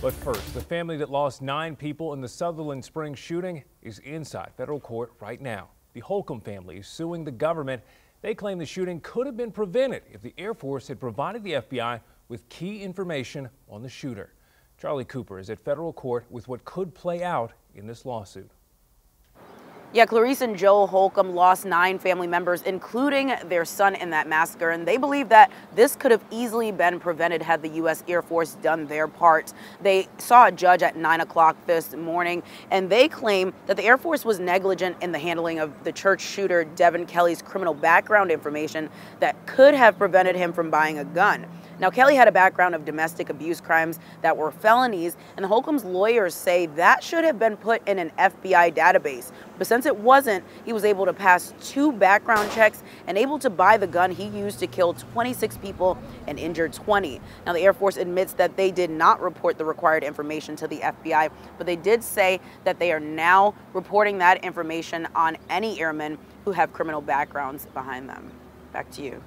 But first, the family that lost 9 people in the Sutherland Springs shooting is inside federal court right now. The Holcombe family is suing the government. They claim the shooting could have been prevented if the Air Force had provided the FBI with key information on the shooter. Charlie Cooper is at federal court with what could play out in this lawsuit. Yeah, Clarice and Joe Holcombe lost 9 family members, including their son, in that massacre, and they believe that this could have easily been prevented had the U.S. Air Force done their part. They saw a judge at 9 o'clock this morning, and they claim that the Air Force was negligent in the handling of the church shooter Devin Kelly's criminal background information that could have prevented him from buying a gun. Now, Kelly had a background of domestic abuse crimes that were felonies, and Holcombe's lawyers say that should have been put in an FBI database. But since it wasn't, he was able to pass 2 background checks and able to buy the gun he used to kill 26 people and injure 20. Now, the Air Force admits that they did not report the required information to the FBI, but they did say that they are now reporting that information on any airmen who have criminal backgrounds behind them. Back to you.